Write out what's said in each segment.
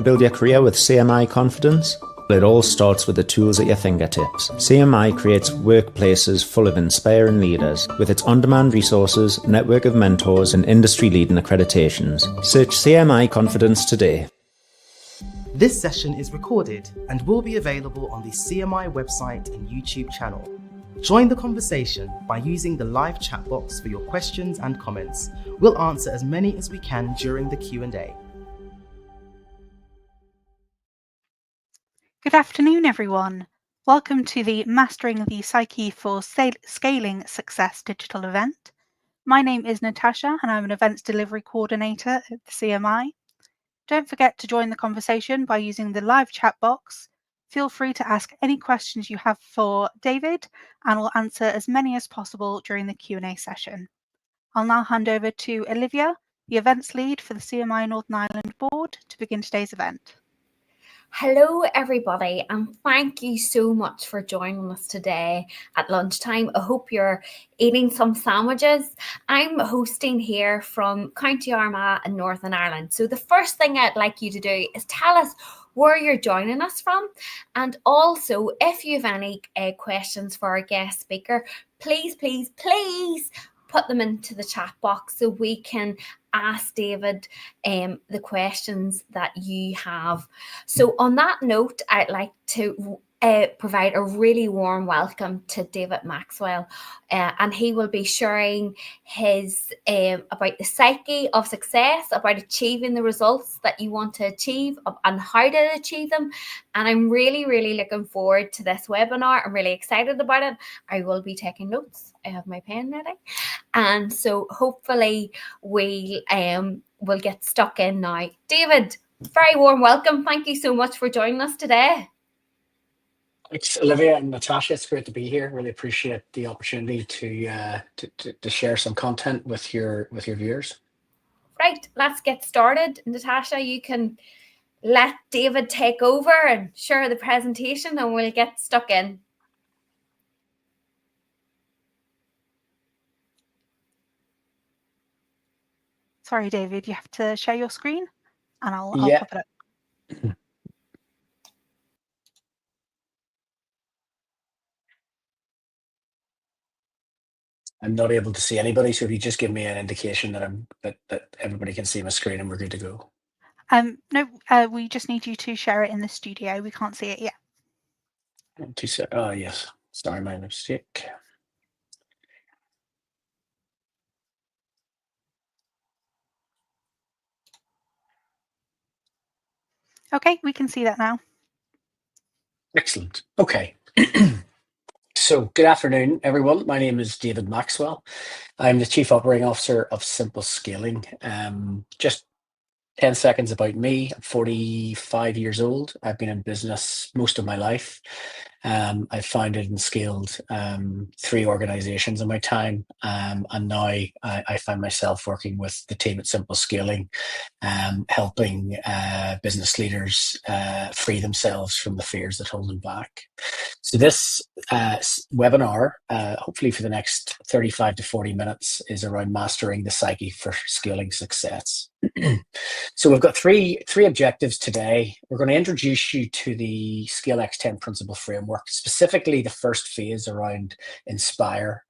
build your career with CMI confidence? It all starts with the tools at your fingertips. CMI creates workplaces full of inspiring leaders. With its on-demand resources, network of mentors, and industry-leading accreditations. Search CMI Confidence today. This session is recorded and will be available on the CMI website and YouTube channel. Join the conversation by using the live chat box for your questions and comments. We'll answer as many as we can during the Q&A. Good afternoon, everyone. Welcome to the Mastering the Psyche for Scaling Success digital event. My name is Natasha and I'm an Events Delivery Coordinator at the CMI. Don't forget to join the conversation by using the live chat box. Feel free to ask any questions you have for David and we'll answer as many as possible during the Q&A session. I'll now hand over to Olivia, the events lead for the CMI Northern Ireland board, to begin today's event. Hello everybody, and thank you so much for joining us today at lunchtime. I hope you're eating some sandwiches. I'm hosting here from County Armagh in Northern Ireland. So the first thing I'd like you to do is tell us where you're joining us from, and also if you have any questions for our guest speaker, please put them into the chat box so we can ask David the questions that you have. So on that note, I'd like to provide a really warm welcome to David Maxwell, and he will be sharing his about the psyche of success, about achieving the results that you want to achieve and how to achieve them. And I'm really looking forward to this webinar. I'm really excited about it. I will be taking notes. I have my pen ready, and so hopefully we'll get stuck in now. David, very warm welcome. Thank you so much for joining us today. Thanks, Olivia and Natasha. It's great to be here. Really appreciate the opportunity to share some content with your viewers. Right, let's get started. Natasha, you can let David take over and share the presentation, and we'll get stuck in. Sorry, David, you have to share your screen and I'll pop it up. I'm not able to see anybody, so if you just give me an indication that that everybody can see my screen and we're good to go. No, we just need you to share it in the studio. We can't see it yet. Oh, yes. Sorry, my mistake. Okay, we can see that now. Excellent. Okay. So good afternoon, everyone. My name is David Maxwell. I'm the Chief Operating Officer of Simple Scaling. Just 10 seconds about me. I'm 45 years old. I've been in business most of my life. I've founded and scaled 3 organizations in my time. And now I find myself working with the team at Simple Scaling, helping business leaders free themselves from the fears that hold them back. So this webinar, hopefully for the next 35 to 40 minutes, is around mastering the psyche for scaling success. So we've got three objectives today. We're going to introduce you to the Scale X10 principle framework, specifically the first phase around Inspire.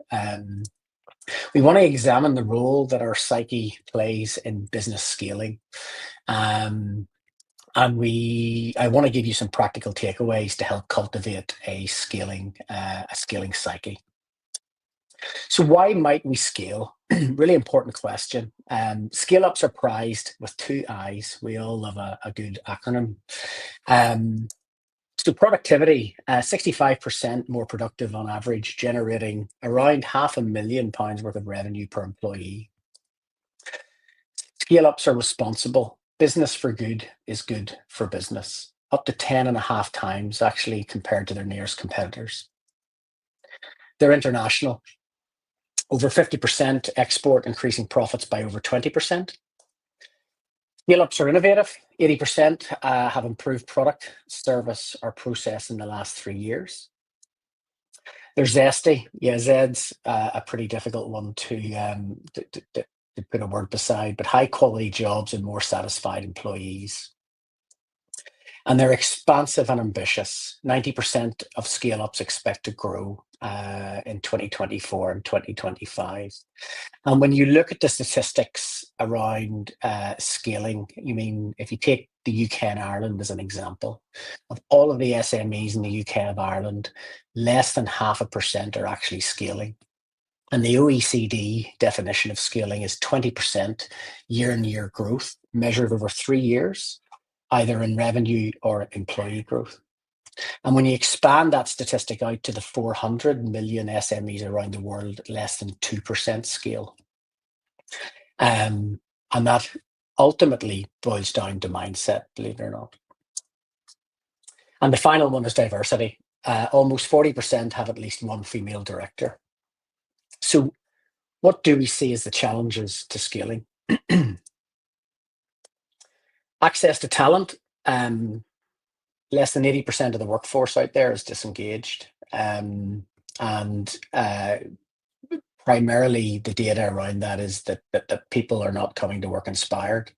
We want to examine the role that our psyche plays in business scaling. And I want to give you some practical takeaways to help cultivate a scaling psyche. So why might we scale? Really important question. Scale ups are prized with 2 I's. We all love a good acronym. So productivity, 65% more productive on average, generating around £500,000 worth of revenue per employee. Scale ups are responsible. Business for good is good for business, up to 10.5 times actually compared to their nearest competitors. They're international. Over 50% export, increasing profits by over 20%. Scale-ups are innovative. 80% have improved product, service, or process in the last 3 years. They're zesty. Yeah, Zed's a pretty difficult one to put a word beside, but high quality jobs and more satisfied employees. And they're expansive and ambitious. 90% of scale-ups expect to grow in 2024 and 2025. And when you look at the statistics around scaling, if you take the UK and Ireland as an example, of all of the SMEs in the UK and Ireland, less than 0.5% are actually scaling. And the OECD definition of scaling is 20% year-on-year growth measured over 3 years, either in revenue or employee growth. And when you expand that statistic out to the 400 million SMEs around the world, less than 2% scale. And that ultimately boils down to mindset, believe it or not. And the final one is diversity. Almost 40% have at least one female director. So what do we see as the challenges to scaling? Access to talent. Less than 80% of the workforce out there is disengaged. Primarily the data around that is that people are not coming to work inspired.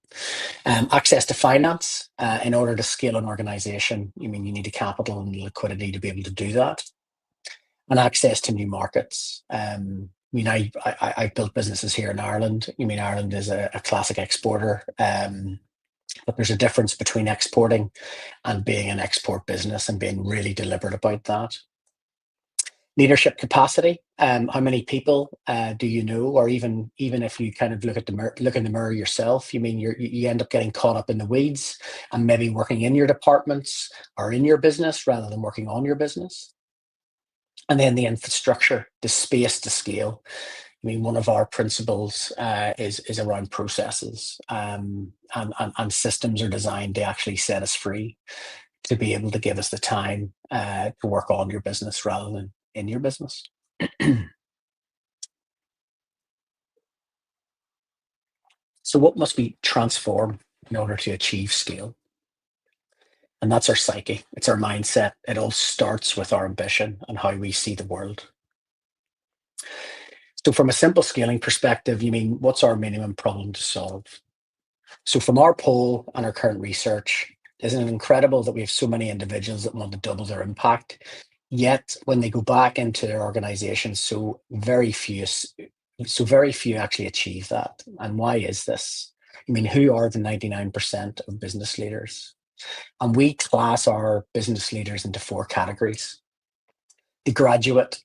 Access to finance. In order to scale an organization, you need the capital and liquidity to be able to do that. And access to new markets. I've built businesses here in Ireland. Ireland is a classic exporter. But there's a difference between exporting and being an export business and being really deliberate about that. Leadership capacity. How many people do you know? Or even if you kind of look in the mirror yourself, you end up getting caught up in the weeds and maybe working in your departments or in your business rather than working on your business. And then the infrastructure, the space to scale. One of our principles is around processes, and systems are designed to actually set us free to be able to give us the time to work on your business rather than in your business. So what must we transform in order to achieve scale? And that's our psyche. It's our mindset. It all starts with our ambition and how we see the world. So from a simple scaling perspective, what's our minimum problem to solve? So from our poll and our current research, isn't it incredible that we have so many individuals that want to double their impact? Yet when they go back into their organizations, so very few actually achieve that. And why is this? Who are the 99% of business leaders? And we class our business leaders into 4 categories. The graduate,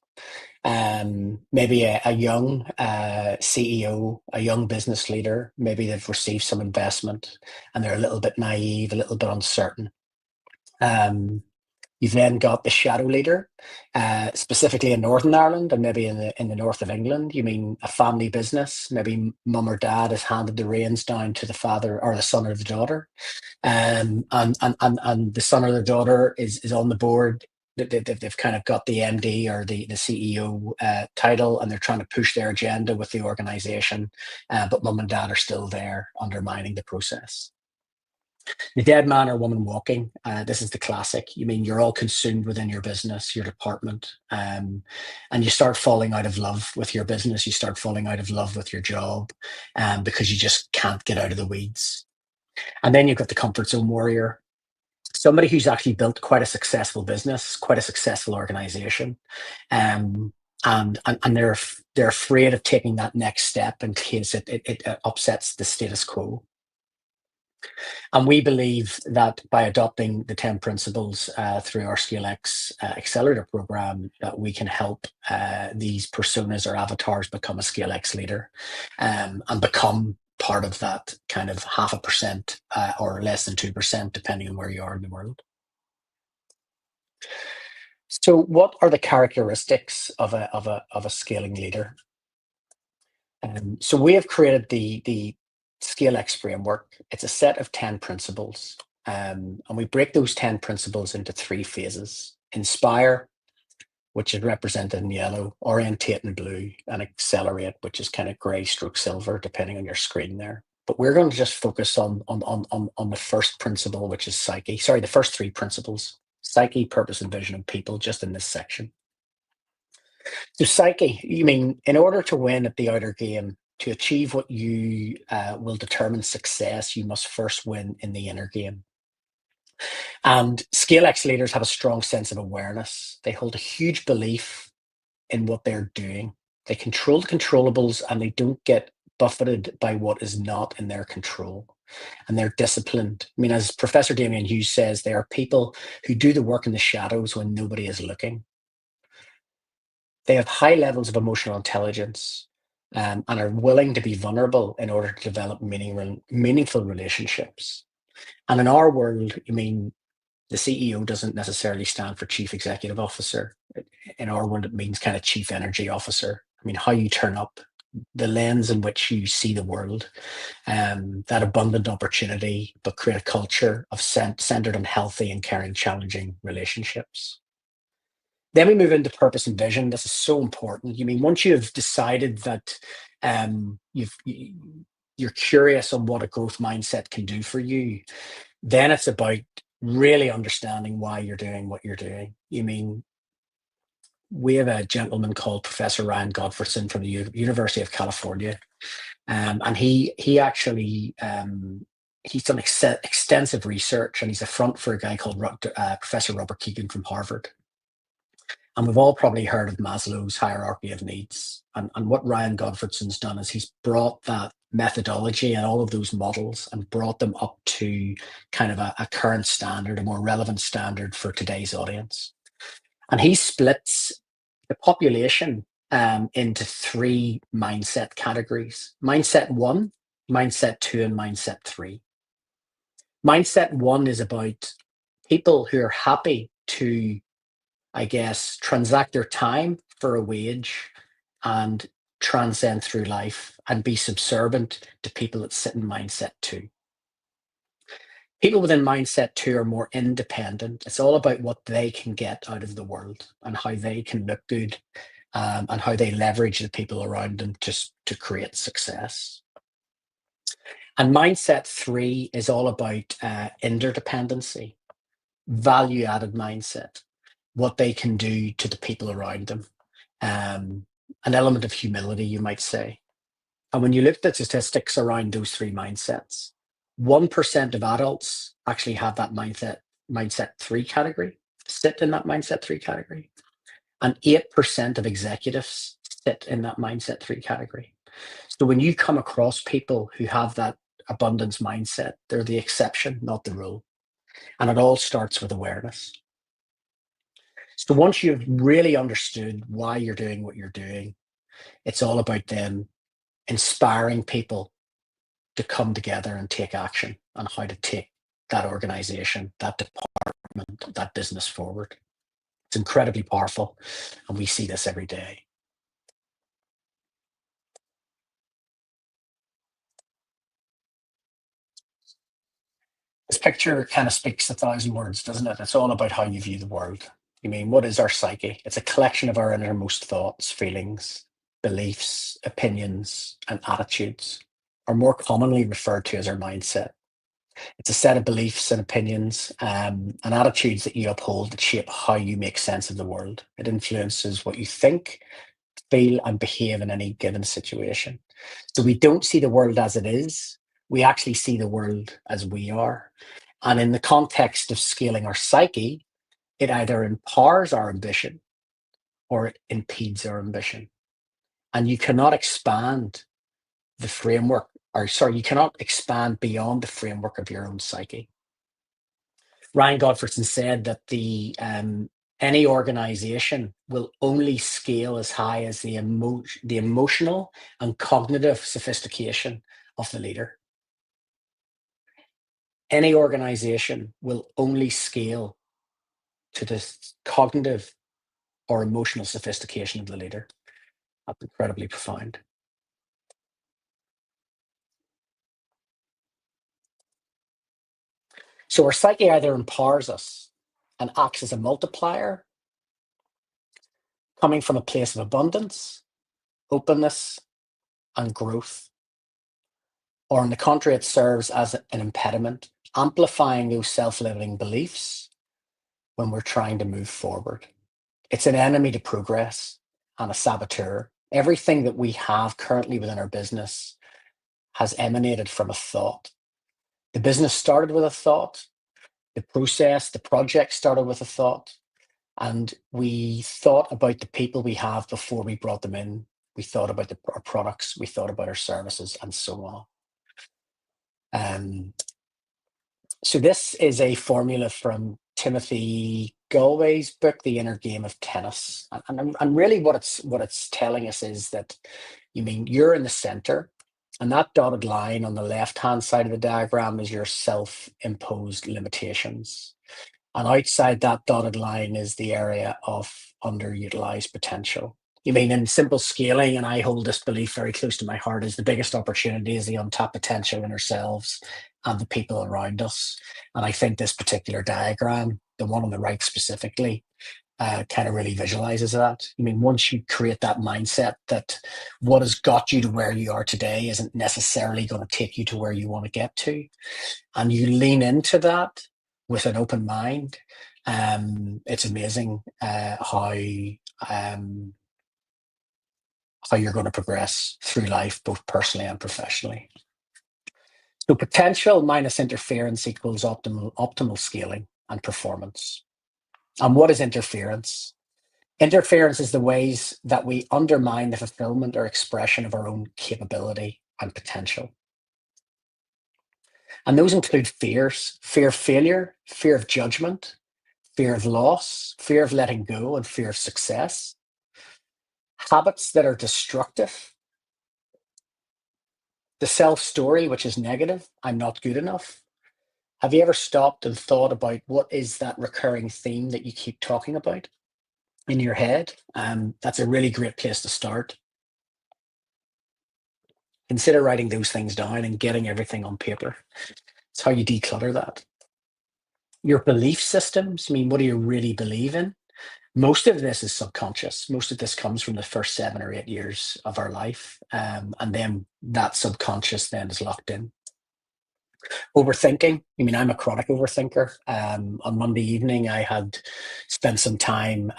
maybe a young CEO, a young business leader, maybe they've received some investment and they're a little bit naive, a little bit uncertain. You've then got the shadow leader, specifically in Northern Ireland and maybe in the north of England. A family business, maybe mum or dad has handed the reins down to the father or the son or the daughter, and the son or the daughter is on the board. They've kind of got the MD or the CEO title, and they're trying to push their agenda with the organization, but mum and dad are still there undermining the process. The dead man or woman walking, this is the classic. You're all consumed within your business, your department, and you start falling out of love with your business. You start falling out of love with your job because you just can't get out of the weeds. And then you've got the comfort zone warrior, somebody who's actually built quite a successful business, quite a successful organization, and they're afraid of taking that next step in case it upsets the status quo. And we believe that by adopting the 10 principles through our ScaleX accelerator program, that we can help these personas or avatars become a ScaleX leader and become part of that kind of 0.5% or less than 2%, depending on where you are in the world. So what are the characteristics of a scaling leader? So we have created the ScaleX framework. It's a set of 10 principles, and we break those 10 principles into 3 phases: inspire, which is represented in yellow, orientate in blue, and accelerate, which is kind of gray stroke silver, depending on your screen there. But we're going to just focus on the first principle, which is psyche. Sorry, the first 3 principles: psyche, purpose, and vision of people, just in this section. So psyche, in order to win at the outer game, to achieve what you will determine success, you must first win in the inner game. And ScaleX leaders have a strong sense of awareness. They hold a huge belief in what they're doing. They control the controllables and they don't get buffeted by what is not in their control. And they're disciplined. I mean, as Professor Damien Hughes says, they are people who do the work in the shadows when nobody is looking. They have high levels of emotional intelligence and are willing to be vulnerable in order to develop meaningful relationships. And in our world, I mean, the CEO doesn't necessarily stand for Chief Executive Officer. In our world, it means kind of Chief Energy Officer. I mean, how you turn up, the lens in which you see the world, that abundant opportunity, but create a culture of centered on healthy and caring, challenging relationships. Then we move into purpose and vision. This is so important. You mean, once you've decided that you're curious on what a growth mindset can do for you, then it's about really understanding why you're doing what you're doing. You mean, we have a gentleman called Professor Ryan Godfredson from the University of California, and he actually he's done extensive research, and he's a front for a guy called Professor Robert Keegan from Harvard. And we've all probably heard of Maslow's hierarchy of needs. And what Ryan Godfredson's done is he's brought that methodology and all of those models and brought them up to kind of a current standard, a more relevant standard for today's audience. And he splits the population into three mindset categories: Mindset 1, Mindset 2, and Mindset 3. Mindset 1 is about people who are happy to, I guess, transact their time for a wage and transcend through life and be subservient to people that sit in Mindset 2. People within Mindset 2 are more independent. It's all about what they can get out of the world and how they can look good, and how they leverage the people around them to create success. And Mindset 3 is all about interdependency, value-added mindset, what they can do to the people around them, an element of humility, you might say. And when you look at statistics around those three mindsets, 1% of adults actually have that mindset 3 category, sit in that mindset 3 category, and 8% of executives sit in that mindset 3 category. So when you come across people who have that abundance mindset, they're the exception, not the rule. And it all starts with awareness. So once you've really understood why you're doing what you're doing, it's all about then inspiring people to come together and take action on how to take that organization, that department, that business forward. It's incredibly powerful, and we see this every day. This picture kind of speaks 1,000 words, doesn't it? It's all about how you view the world. You mean, what is our psyche? It's a collection of our innermost thoughts, feelings, beliefs, opinions, and attitudes, are more commonly referred to as our mindset. It's a set of beliefs and opinions and attitudes that you uphold that shape how you make sense of the world. It influences what you think, feel, and behave in any given situation. So we don't see the world as it is. We actually see the world as we are. And in the context of scaling our psyche, it either empowers our ambition or it impedes our ambition. And you cannot expand the framework, you cannot expand beyond the framework of your own psyche. Ryan Godfredson said that any organization will only scale as high as the emotional and cognitive sophistication of the leader. Any organization will only scale to the cognitive or emotional sophistication of the leader. That's incredibly profound. So our psyche either empowers us and acts as a multiplier, coming from a place of abundance, openness, and growth. Or on the contrary, it serves as an impediment, amplifying those self-limiting beliefs when we're trying to move forward. It's an enemy to progress and a saboteur. Everything that we have currently within our business has emanated from a thought. The business started with a thought. The process, the project started with a thought, and we thought about the people we have before we brought them in. We thought about our products, we thought about our services, and so on. So this is a formula from Timothy Galway's book, The Inner Game of Tennis. And really what it's telling us is that, you're in the center, and that dotted line on the left-hand side of the diagram is your self-imposed limitations. And outside that dotted line is the area of underutilized potential. In simple scaling, and I hold this belief very close to my heart, is the biggest opportunity is the untapped potential in ourselves and the people around us. And I think this particular diagram, the one on the right specifically, kind of really visualizes that. Once you create that mindset that what has got you to where you are today isn't necessarily going to take you to where you want to get to, and you lean into that with an open mind, it's amazing how you're going to progress through life, both personally and professionally. So potential minus interference equals optimal scaling and performance. And what is interference? Interference is the ways that we undermine the fulfillment or expression of our own capability and potential. And those include fears: fear of failure, fear of judgment, fear of loss, fear of letting go, and fear of success. Habits that are destructive. The self-story, which is negative: I'm not good enough. Have you ever stopped and thought about what is that recurring theme that you keep talking about in your head? That's a really great place to start. Consider writing those things down and getting everything on paper. It's how you declutter that. Your belief systems, what do you really believe in? Most of this is subconscious. Most of this comes from the first 7 or 8 years of our life. And then that subconscious then is locked in. Overthinking. I'm a chronic overthinker. On Monday evening, I had spent some time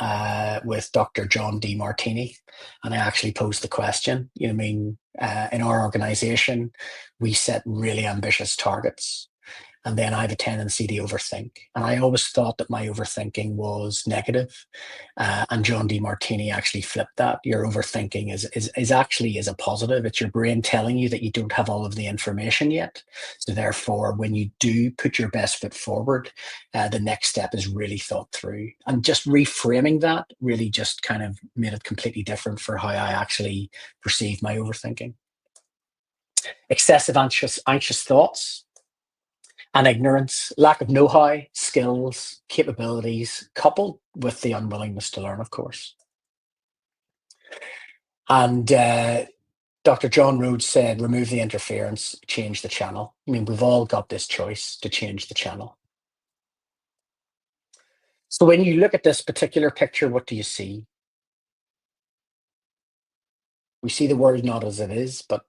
with Dr. John Demartini, and I actually posed the question. In our organization, we set really ambitious targets, and then I have a tendency to overthink. And I always thought that my overthinking was negative. And John Demartini actually flipped that. Your overthinking is actually a positive. It's your brain telling you that you don't have all of the information yet. So therefore, when you do put your best foot forward, the next step is really thought through. And just reframing that really just kind of made it completely different for how I actually perceive my overthinking. Excessive anxious thoughts and ignorance, lack of know-how, skills, capabilities, coupled with the unwillingness to learn, of course. And Dr. John Rhodes said, remove the interference, change the channel. We've all got this choice to change the channel. So when you look at this particular picture, what do you see? We see the world not as it is, but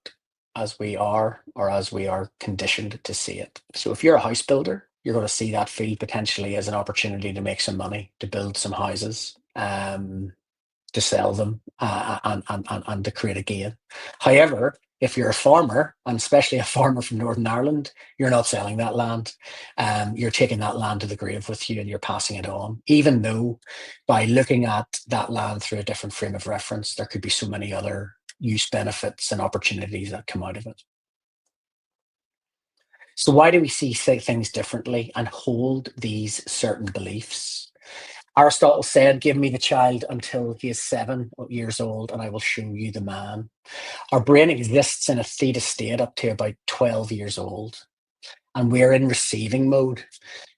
as we are, or as we are conditioned to see it. So if you're a house builder, you're going to see that field potentially as an opportunity to make some money, to build some houses, to sell them, and to create a gain. However, if you're a farmer, and especially a farmer from Northern Ireland, you're not selling that land. You're taking that land to the grave with you, and you're passing it on, even though by looking at that land through a different frame of reference, there could be so many other use benefits and opportunities that come out of it. So why do we see things differently and hold these certain beliefs? Aristotle said, give me the child until he is 7 years old and I will show you the man. Our brain exists in a theta state up to about 12 years old, and we're in receiving mode.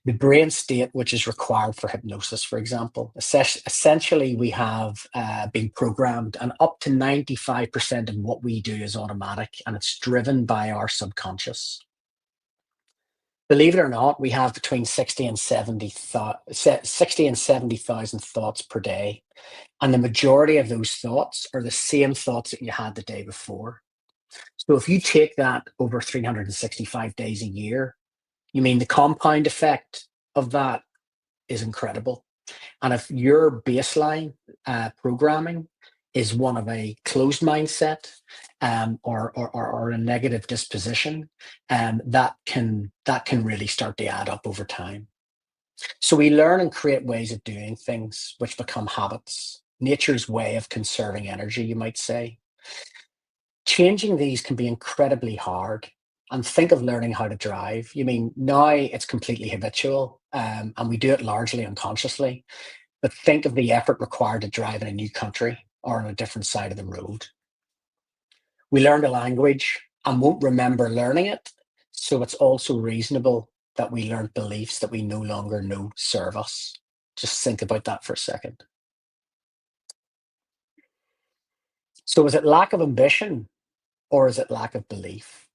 The brain state, which is required for hypnosis, for example, essentially we have been programmed, and up to 95% of what we do is automatic, and it's driven by our subconscious. Believe it or not, we have between 60 and 70,000 thoughts per day. And the majority of those thoughts are the same thoughts that you had the day before. So if you take that over 365 days a year, the compound effect of that is incredible. And if your baseline programming is one of a closed mindset or a negative disposition, that can really start to add up over time. So we learn and create ways of doing things which become habits, nature's way of conserving energy, you might say. Changing these can be incredibly hard. And think of learning how to drive. You mean now it's completely habitual, and we do it largely unconsciously. But think of the effort required to drive in a new country or on a different side of the road. We learned a language and won't remember learning it. So it's also reasonable that we learn beliefs that we no longer know serve us. Just think about that for a second. So is it lack of ambition or is it lack of belief?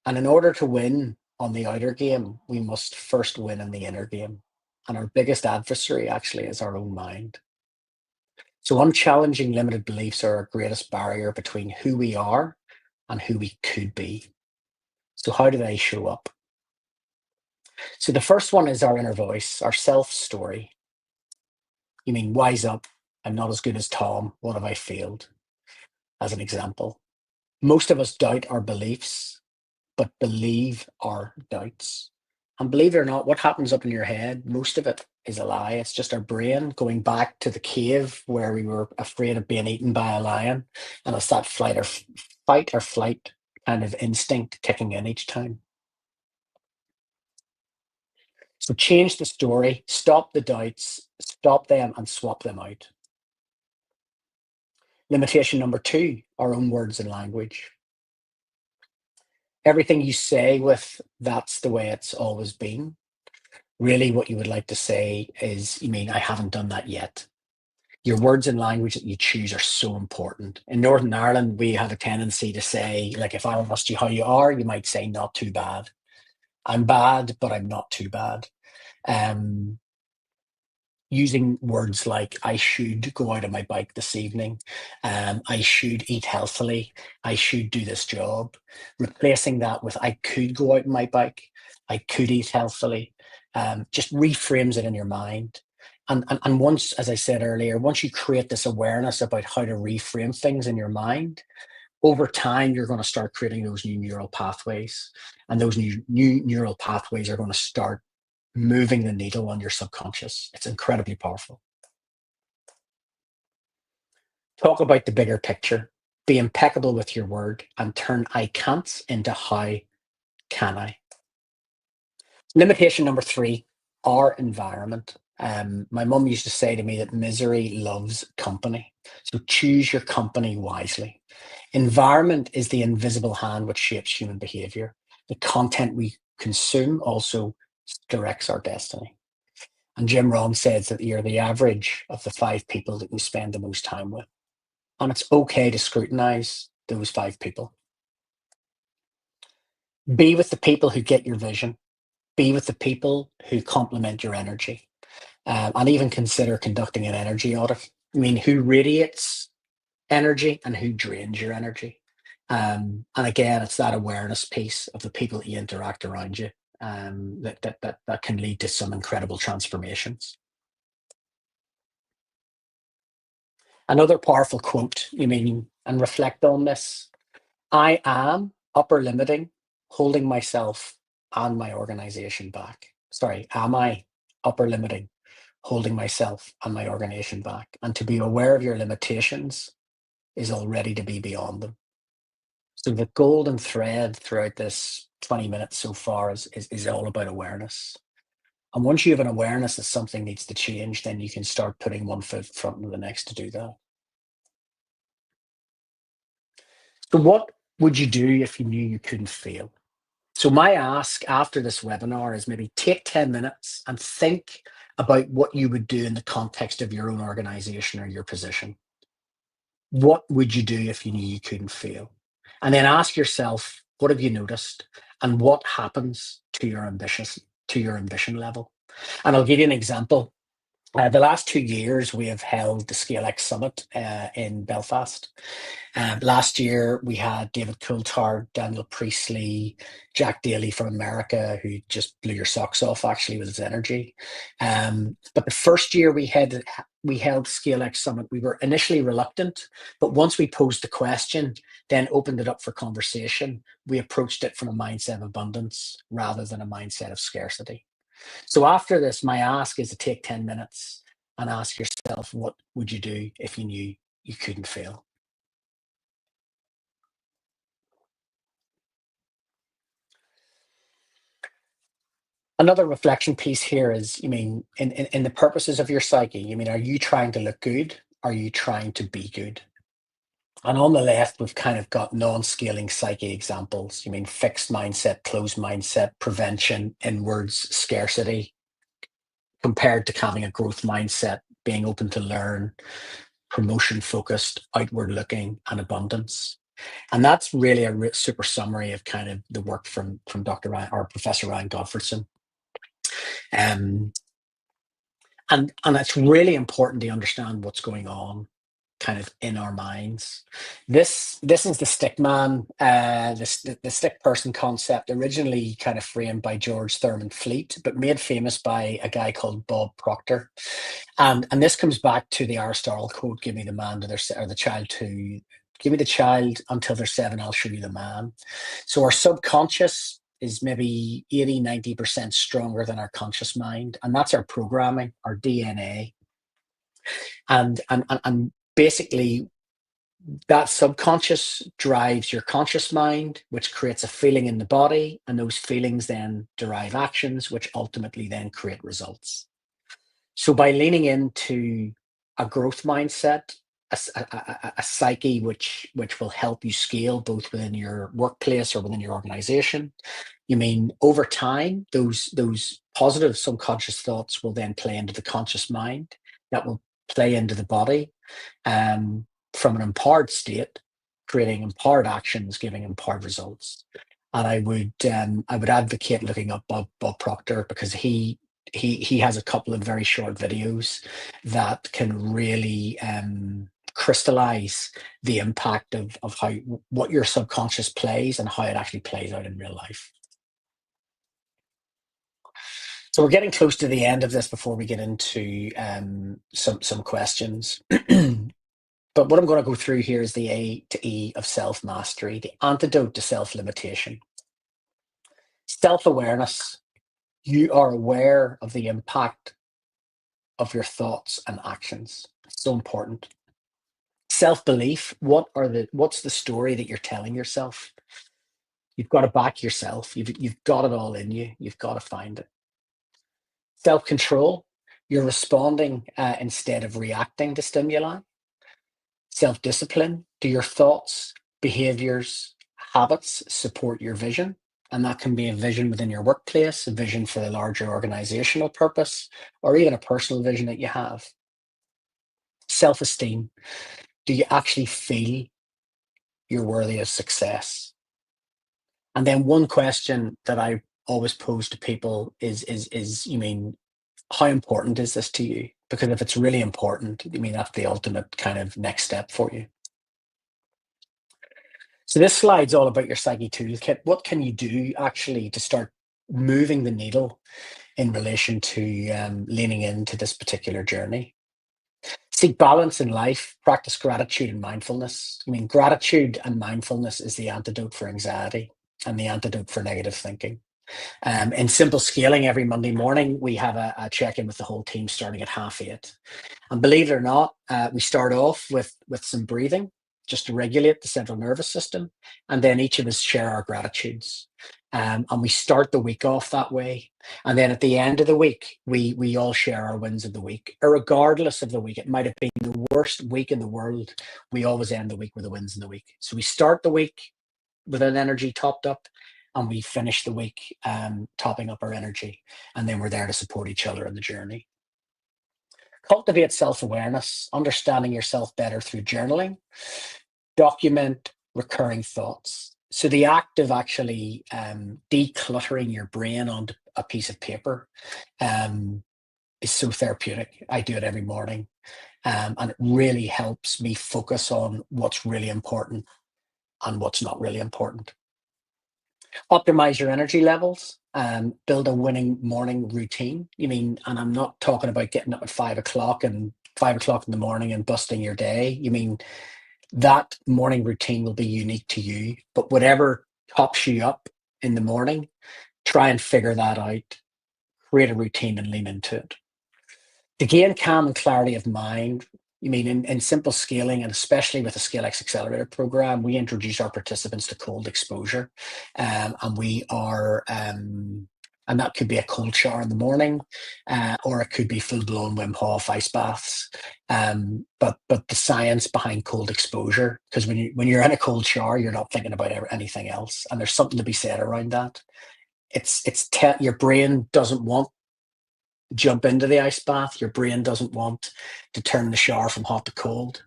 And in order to win on the outer game, we must first win in the inner game. And our biggest adversary actually is our own mind. So unchallenging limited beliefs are our greatest barrier between who we are and who we could be. So how do they show up? So the first one is our inner voice, our self-story. You mean, wise up, I'm not as good as Tom, what have I failed? As an example. Most of us doubt our beliefs, but believe our doubts. And believe it or not, what happens up in your head, most of it is a lie. It's just our brain going back to the cave where we were afraid of being eaten by a lion. And it's that fight or flight kind of instinct kicking in each time. So change the story, stop the doubts, stop them and swap them out. Limitation number 2, our own words and language. Everything you say with that's the way it's always been. Really what you would like to say is, you mean, I haven't done that yet. Your words and language that you choose are so important. In Northern Ireland, we have a tendency to say, like, if I asked you how you are, you might say, not too bad. I'm bad, but I'm not too bad. Using words like, I should go out on my bike this evening. I should eat healthily. I should do this job. Replacing that with, I could go out on my bike. I could eat healthily. Just reframes it in your mind. And once, as I said earlier, once you create this awareness about how to reframe things in your mind, over time, you're going to start creating those new neural pathways. And those new neural pathways are going to start moving the needle on your subconscious. It's incredibly powerful. Talk about the bigger picture. Be impeccable with your word and turn I can't into how can I. Limitation number 3, our environment. My mum used to say to me that misery loves company. So choose your company wisely. Environment is the invisible hand which shapes human behavior. The content we consume also directs our destiny. And Jim Rohn says that you're the average of the 5 people that you spend the most time with. And it's okay to scrutinize those 5 people. Be with the people who get your vision. Be with the people who complement your energy. And even consider conducting an energy audit. I mean, who radiates energy and who drains your energy. And again, it's that awareness piece of the people that you interact around you. That can lead to some incredible transformations. Another powerful quote, you mean, and reflect on this. I am upper limiting, holding myself and my organization back. Sorry, am I upper limiting, holding myself and my organization back? And to be aware of your limitations is already to be beyond them. So the golden thread throughout this 20 minutes so far is all about awareness. And once you have an awareness that something needs to change, then you can start putting one foot in front of the next to do that. So what would you do if you knew you couldn't fail? So my ask after this webinar is maybe take 10 minutes and think about what you would do in the context of your own organization or your position. What would you do if you knew you couldn't fail? And then ask yourself, what have you noticed? And what happens to your ambition level? And I'll give you an example. The last 2 years, we have held the ScaleX Summit in Belfast. Last year, we had David Coulthard, Daniel Priestley, Jack Daly from America, who just blew your socks off, actually, with his energy. But the first year we held ScaleX Summit, we were initially reluctant, but once we posed the question, then opened it up for conversation, we approached it from a mindset of abundance rather than a mindset of scarcity. So after this, my ask is to take 10 minutes and ask yourself, what would you do if you knew you couldn't fail? Another reflection piece here is, in the purposes of your psyche, are you trying to look good? Are you trying to be good? And on the left, we've kind of got non-scaling psyche examples. Fixed mindset, closed mindset, prevention, inwards, scarcity, compared to having a growth mindset, being open to learn, promotion focused, outward looking, and abundance. And that's really a super summary of kind of the work from Dr. Ryan or Professor Ryan Gottfredson. And it's really important to understand what's going on kind of in our minds. This is the stick man, the stick person concept, originally kind of framed by George Thurman Fleet, but made famous by a guy called Bob Proctor. And this comes back to the Aristotle quote, give me the man to their, or the child to, give me the child until they're 7, I'll show you the man. So our subconscious is maybe 80-90% stronger than our conscious mind. And that's our programming, our DNA. And basically, that subconscious drives your conscious mind, which creates a feeling in the body. And those feelings then derive actions, which ultimately then create results. So by leaning into a growth mindset, a psyche which will help you scale both within your workplace or within your organization, over time, those positive subconscious thoughts will then play into the conscious mind, that will play into the body, from an empowered state, creating empowered actions, giving empowered results. And I would advocate looking up Bob Proctor, because he has a couple of very short videos that can really crystallize the impact of what your subconscious plays and how it actually plays out in real life. So we're getting close to the end of this before we get into some questions. But what I'm going to go through here is the A to E of self-mastery, the antidote to self-limitation. Self-awareness. You are aware of the impact of your thoughts and actions. It's so important. Self-belief. What's the story that you're telling yourself? You've got to back yourself. You've got it all in you. You've got to find it. Self-control. You're responding instead of reacting to stimuli. Self-discipline. Do your thoughts, behaviors, habits support your vision? And that can be a vision within your workplace, a vision for the larger organizational purpose, or even a personal vision that you have. Self-esteem. Do you actually feel you're worthy of success? And then one question that I always pose to people is how important is this to you? Because if it's really important, that's the ultimate kind of next step for you. So this slide's all about your psyche toolkit. What can you do actually to start moving the needle in relation to leaning into this particular journey? Seek balance in life, practice gratitude and mindfulness. Gratitude and mindfulness is the antidote for anxiety and the antidote for negative thinking. In Simple Scaling, every Monday morning, we have a check-in with the whole team starting at 8:30. And believe it or not, we start off with some breathing, just to regulate the central nervous system. And then each of us share our gratitudes. And we start the week off that way. And then at the end of the week, we all share our wins of the week. Regardless of the week, it might have been the worst week in the world. We always end the week with the wins in the week. So we start the week with an energy topped up, and we finish the week topping up our energy. And then we're there to support each other in the journey. Cultivate self-awareness, understanding yourself better through journaling. Document recurring thoughts. So the act of actually decluttering your brain onto a piece of paper is so therapeutic. I do it every morning, and it really helps me focus on what's really important and what's not really important. Optimize your energy levels, build a winning morning routine. And I'm not talking about getting up at 5 o'clock in the morning and busting your day. That morning routine will be unique to you, but whatever tops you up in the morning, try and figure that out. create a routine and lean into it. To gain calm and clarity of mind, in Simple Scaling, and especially with the ScaleX Accelerator program, we introduce our participants to cold exposure. And that could be a cold shower in the morning, or it could be full-blown Wim Hof ice baths. But the science behind cold exposure, because when you're in a cold shower, you're not thinking about anything else, and there's something to be said around that. Your brain doesn't want to jump into the ice bath. Your brain doesn't want to turn the shower from hot to cold.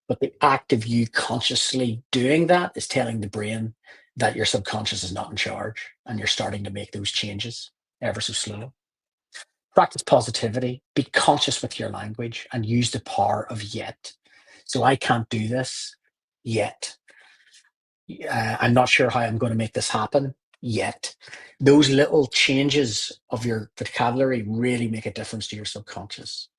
But the act of you consciously doing that is telling the brain that your subconscious is not in charge, and you're starting to make those changes ever so slowly. Practice positivity, be conscious with your language, and use the power of yet. So I can't do this yet. I'm not sure how I'm going to make this happen yet. Those little changes of your vocabulary really make a difference to your subconscious.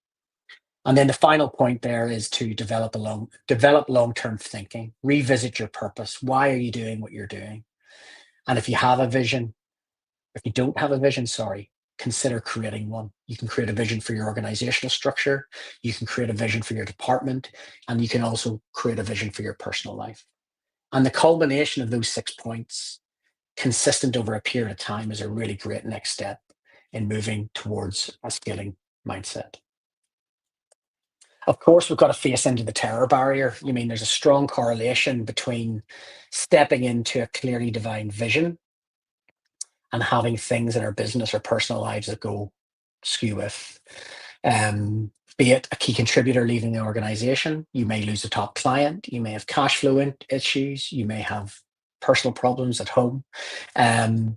And then the final point there is to develop long-term thinking, revisit your purpose. Why are you doing what you're doing? And if you have a vision, if you don't have a vision, consider creating one. You can create a vision for your organizational structure. You can create a vision for your department, and you can also create a vision for your personal life. And the culmination of those 6 points, consistent over a period of time, is a really great next step in moving towards a scaling mindset. Of course, we've got to face into the terror barrier. There's a strong correlation between stepping into a clearly defined vision and having things in our business or personal lives that go skew with. Be it a key contributor leaving the organization, you may lose a top client, you may have cash flow issues, you may have personal problems at home.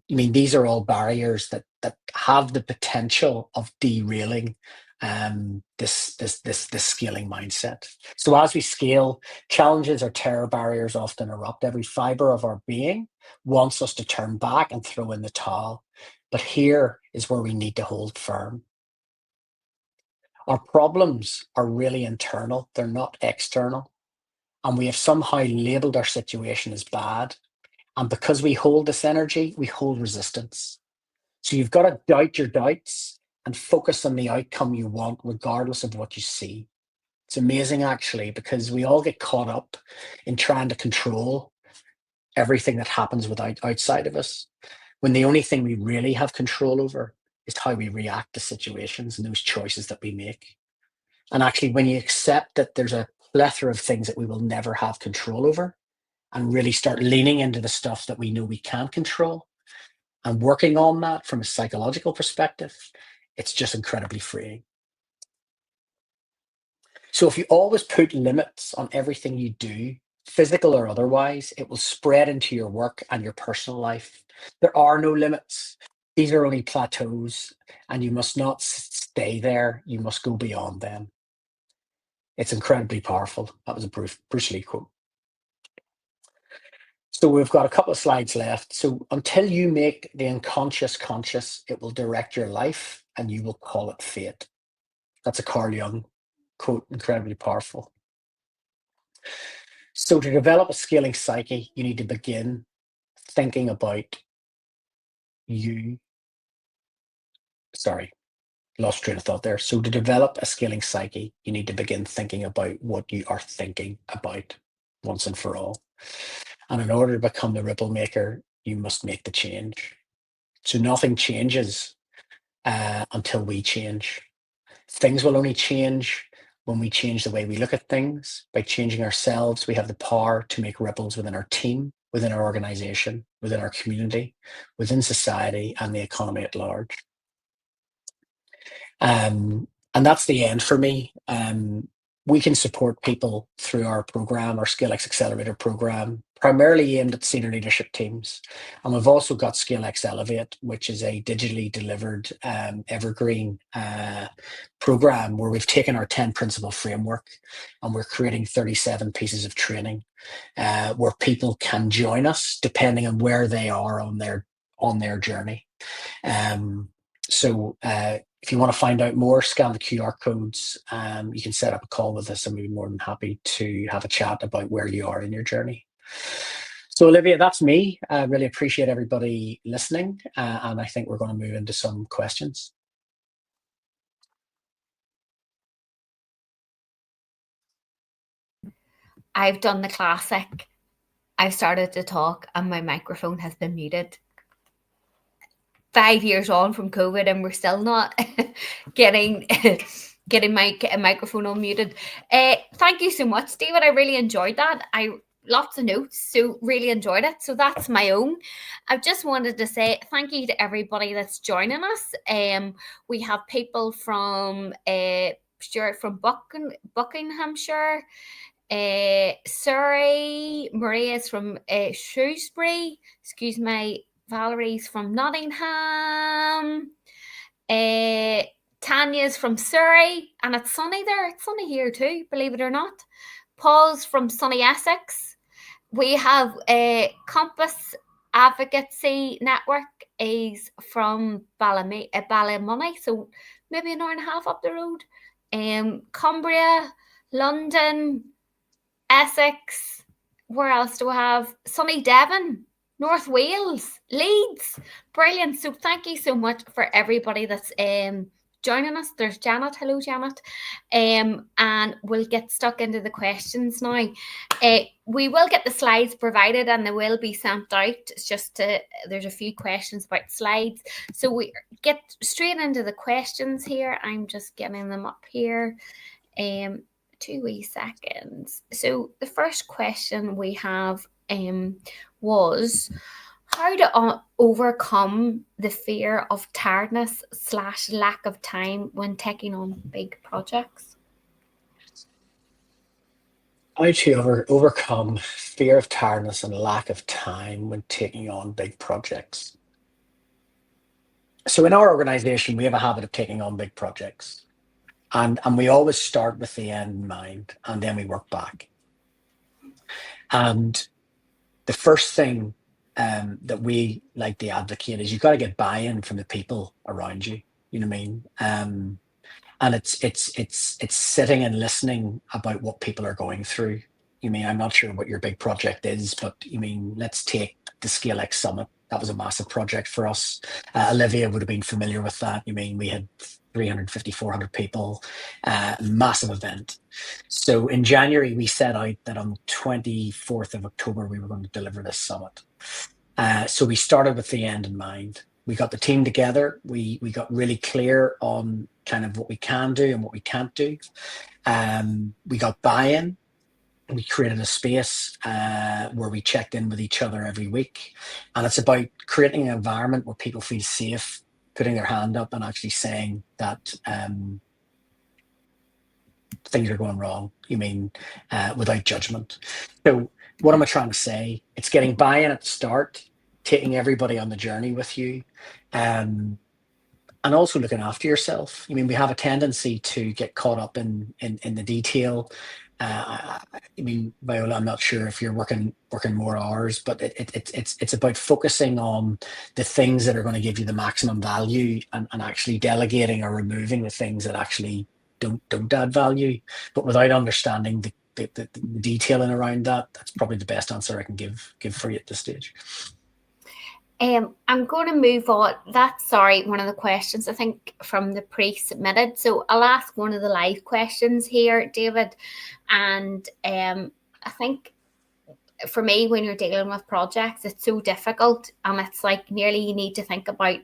These are all barriers that have the potential of derailing this scaling mindset. So as we scale, challenges or terror barriers often erupt. Every fiber of our being wants us to turn back and throw in the towel. But here is where we need to hold firm. Our problems are really internal. They're not external. And we have somehow labeled our situation as bad. And because we hold this energy, we hold resistance. So you've got to doubt your doubts and focus on the outcome you want, regardless of what you see. It's amazing, actually, because we all get caught up in trying to control everything that happens outside of us, when the only thing we really have control over is how we react to situations and those choices that we make. And actually, when you accept that there's a plethora of things that we will never have control over, and really start leaning into the stuff that we know we can control and working on that from a psychological perspective, it's just incredibly freeing. So if you always put limits on everything you do, physical or otherwise, it will spread into your work and your personal life. There are no limits. These are only plateaus, and you must not stay there. You must go beyond them. It's incredibly powerful. That was a Bruce Lee quote. So we've got a couple of slides left. So until you make the unconscious conscious, it will direct your life, and you will call it fate. That's a Carl Jung quote, incredibly powerful. So to develop a scaling psyche, you need to begin thinking about you. Sorry, lost train of thought there. So to develop a scaling psyche, you need to begin thinking about what you are thinking about once and for all. And in order to become the ripple maker, you must make the change. So nothing changes until we change. Things will only change when we change the way we look at things. By changing ourselves, we have the power to make ripples within our team, within our organization, within our community, within society, and the economy at large. And that's the end for me. We can support people through our program, our ScaleX Accelerator program, primarily aimed at senior leadership teams. And we've also got ScaleX Elevate, which is a digitally delivered evergreen program where we've taken our 10 principle framework and we're creating 37 pieces of training where people can join us depending on where they are on their journey. So if you want to find out more, scan the QR codes. You can set up a call with us, and we'd be more than happy to have a chat about where you are in your journey. So Olivia, that's me. I really appreciate everybody listening, and I think we're going to move into some questions. I've done the classic. I've started to talk and my microphone has been muted. 5 years on from COVID and we're still not getting my microphone unmuted. Thank you so much, David. I really enjoyed that. Lots of notes, so really enjoyed it. So that's my own. I just wanted to say thank you to everybody that's joining us. We have people from Stuart from Buckinghamshire, Surrey, Maria's from Shrewsbury, excuse me, Valerie's from Nottingham, Tanya's from Surrey, and it's sunny there. It's sunny here too, believe it or not. Paul's from sunny Essex. We have a Compass Advocacy Network is from Ballymoney, so maybe an hour and a half up the road. Cumbria, London, Essex. Where else do we have? Sunny Devon, North Wales, Leeds. Brilliant. So thank you so much for everybody that's joining us. There's Janet. Hello, Janet. And we'll get stuck into the questions now. We will get the slides provided and they will be sent out. It's just there's a few questions about slides. So we get straight into the questions here. I'm just getting them up here. 2 wee seconds. So the first question we have was how to overcome the fear of tiredness / lack of time when taking on big projects. How to overcome fear of tiredness and lack of time when taking on big projects. So in our organization, we have a habit of taking on big projects. And we always start with the end in mind, and then we work back. And the first thing that we like to advocate is you've got to get buy-in from the people around you. You know what I mean? And it's sitting and listening about what people are going through. You mean, I'm not sure what your big project is, but you mean, let's take the ScaleX Summit. That was a massive project for us. Olivia would have been familiar with that. You mean, we had 350, 400 people, massive event. So in January, we set out that on the 24th of October, we were going to deliver this summit. So we started with the end in mind. We got the team together. We got really clear on kind of what we can do and what we can't do. We got buy-in. We created a space where we checked in with each other every week. And it's about creating an environment where people feel safe, putting their hand up and actually saying that things are going wrong, you mean, without judgment. So what am I trying to say? It's getting buy-in at the start, taking everybody on the journey with you, and also looking after yourself. I mean, we have a tendency to get caught up in the detail. I mean, Viola, I'm not sure if you're working more hours, but it's about focusing on the things that are going to give you the maximum value and actually delegating or removing the things that actually don't add value. But without understanding the detailing around that, that's probably the best answer I can give for you at this stage. I'm going to move on. That's one of the questions I think from the pre-submitted. So I'll ask one of the live questions here, David. And I think for me, when you're dealing with projects, it's so difficult. And it's like nearly you need to think about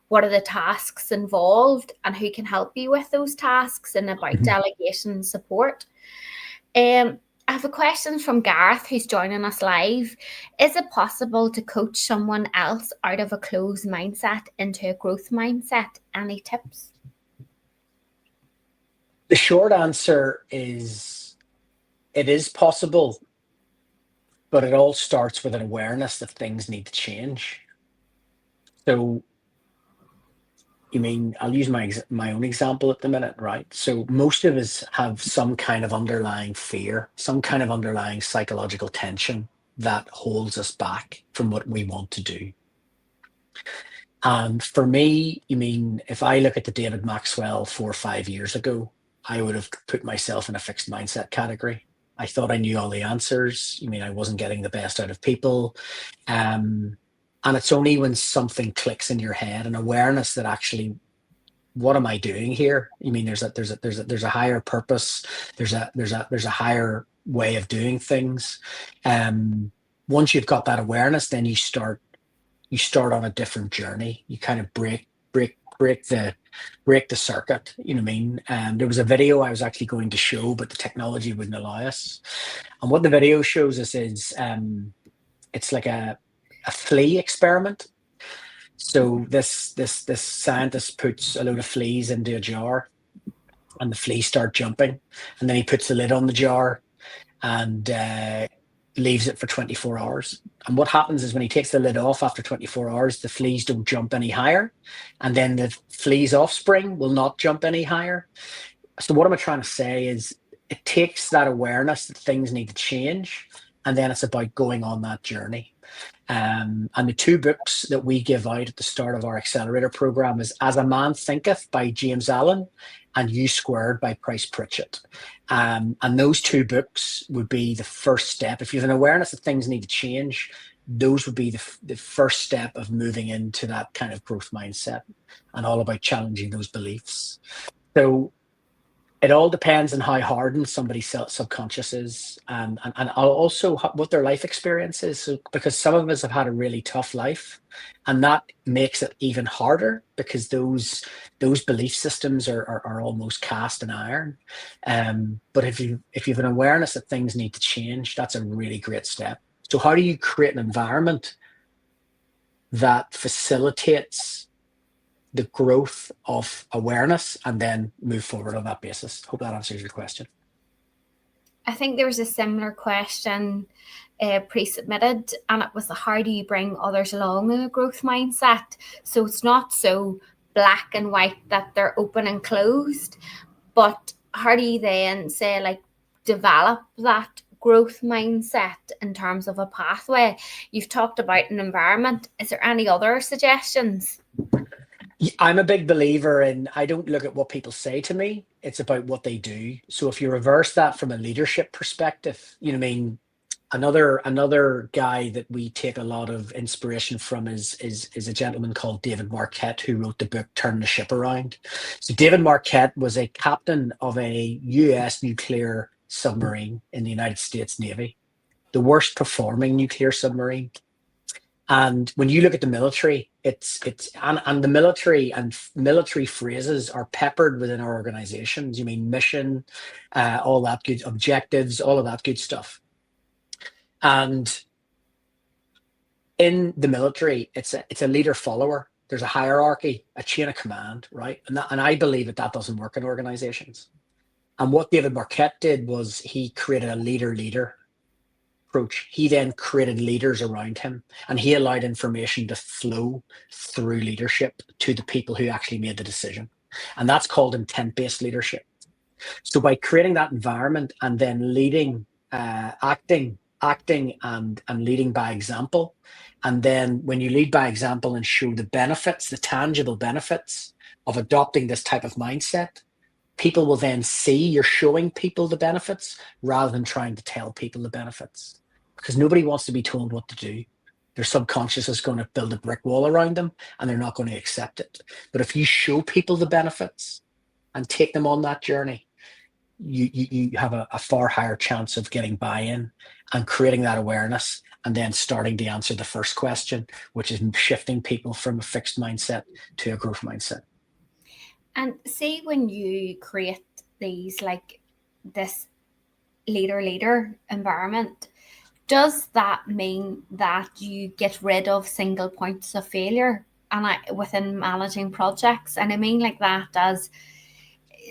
what are the tasks involved and who can help you with those tasks and about delegation and support. I have a question from Gareth, who's joining us live. Is it possible to coach someone else out of a closed mindset into a growth mindset? Any tips? The short answer is it is possible, but it all starts with an awareness that things need to change. So, you mean, I'll use my own example at the minute, right? So most of us have some kind of underlying fear, some kind of underlying psychological tension that holds us back from what we want to do. And for me, you mean, if I look at the David Maxwell 4 or 5 years ago, I would have put myself in a fixed mindset category. I thought I knew all the answers. You mean, I wasn't getting the best out of people. And it's only when something clicks in your head, an awareness that actually what am I doing here? You mean there's a higher purpose, there's a higher way of doing things. Once you've got that awareness, then you start on a different journey. You kind of break the circuit. You know what I mean? There was a video I was actually going to show, but the technology wouldn't allow us. And what the video shows us is it's like a flea experiment. So this scientist puts a load of fleas into a jar, and the fleas start jumping, and then he puts the lid on the jar and leaves it for 24 hours. And what happens is when he takes the lid off after 24 hours, the fleas don't jump any higher, and then the flea's offspring will not jump any higher. So what am I trying to say is it takes that awareness that things need to change, and then it's about going on that journey. And the two books that we give out at the start of our accelerator program is As a Man Thinketh by James Allen and U Squared by Price Pritchett. And those two books would be the first step. If you have an awareness that things need to change, those would be the first step of moving into that kind of growth mindset, and all about challenging those beliefs. So it all depends on how hardened somebody's subconscious is, and also what their life experience is. So, because some of us have had a really tough life, and that makes it even harder because those belief systems are almost cast in iron. But if you have an awareness that things need to change, that's a really great step. So how do you create an environment that facilitates the growth of awareness and then move forward on that basis? Hope that answers your question. I think there was a similar question pre-submitted, and it was how do you bring others along in a growth mindset? So it's not so black and white that they're open and closed, but how do you then say, like, develop that growth mindset in terms of a pathway? You've talked about an environment. Is there any other suggestions? I'm a big believer in, I don't look at what people say to me, it's about what they do. So if you reverse that from a leadership perspective, you know what I mean? Another guy that we take a lot of inspiration from is a gentleman called David Marquette, who wrote the book Turn the Ship Around. So David Marquette was a captain of a US nuclear submarine in the United States Navy, the worst performing nuclear submarine. And when you look at the military, and the military and military phrases are peppered within our organizations. You mean mission, all that good, objectives, all of that good stuff. And in the military, it's a leader follower. There's a hierarchy, a chain of command, right? And I believe that doesn't work in organizations. And what David Marquette did was he created a leader approach. He then created leaders around him, and he allowed information to flow through leadership to the people who actually made the decision. And that's called intent-based leadership. So by creating that environment and then leading, acting and leading by example, and then when you lead by example and show the benefits, the tangible benefits of adopting this type of mindset, people will then see you're showing people the benefits rather than trying to tell people the benefits. Because nobody wants to be told what to do. Their subconscious is going to build a brick wall around them, and they're not going to accept it. But if you show people the benefits and take them on that journey, you have a far higher chance of getting buy-in and creating that awareness, and then starting to answer the first question, which is shifting people from a fixed mindset to a growth mindset. And see, when you create these, like this leader environment, does that mean that you get rid of single points of failure within managing projects? And I mean like that as,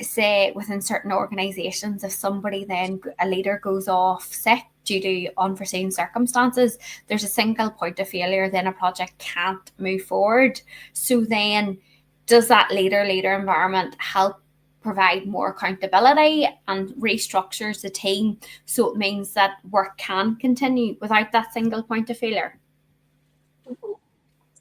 say, within certain organizations, if somebody then, a leader goes off sick due to unforeseen circumstances, there's a single point of failure, then a project can't move forward. So then does that leader environment help provide more accountability and restructures the team so it means that work can continue without that single point of failure?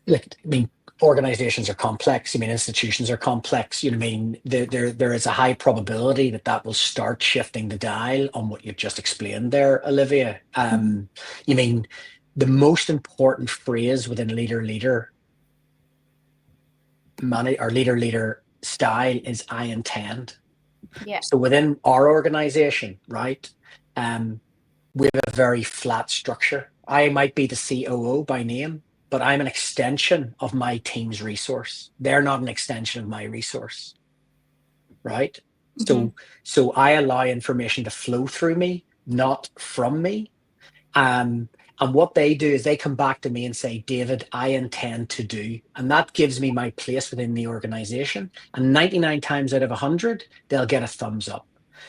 Like, I mean, organizations are complex. I mean, institutions are complex. You know what I mean? There is a high probability that will start shifting the dial on what you've just explained there, Olivia. You mean, the most important phrase within leader style is I intend. Yeah. So within our organization, right, we have a very flat structure. I might be the COO by name, but I'm an extension of my team's resource. They're not an extension of my resource, right? So I allow information to flow through me, not from me. And what they do is they come back to me and say, David, I intend to do. And that gives me my place within the organization. And 99 times out of 100, they'll get a thumbs up,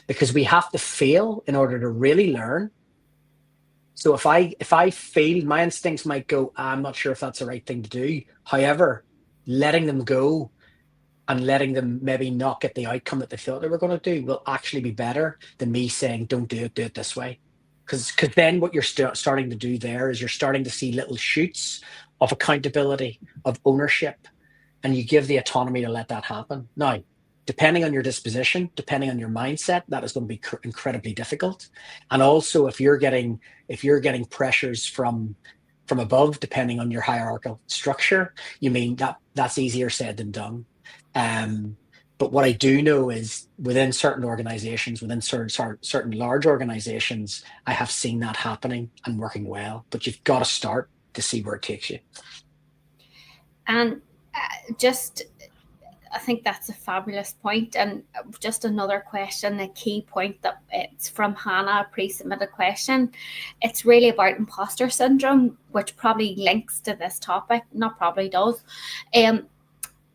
because we have to fail in order to really learn. So if I fail, my instincts might go, I'm not sure if that's the right thing to do. However, letting them go and letting them maybe not get the outcome that they thought they were going to do will actually be better than me saying, don't do it this way. Because then what you're starting to do there is you're starting to see little shoots of accountability, of ownership, and you give the autonomy to let that happen. Now, depending on your disposition, depending on your mindset, that is going to be incredibly difficult. And also, if you're getting pressures from above, depending on your hierarchical structure, you mean that's easier said than done. But what I do know is within certain organizations, within certain large organizations, I have seen that happening and working well. But you've got to start to see where it takes you. And I think that's a fabulous point. And just another question, a key point that it's from Hannah, a pre-submitted question. It's really about imposter syndrome, which probably links to this topic, not probably does.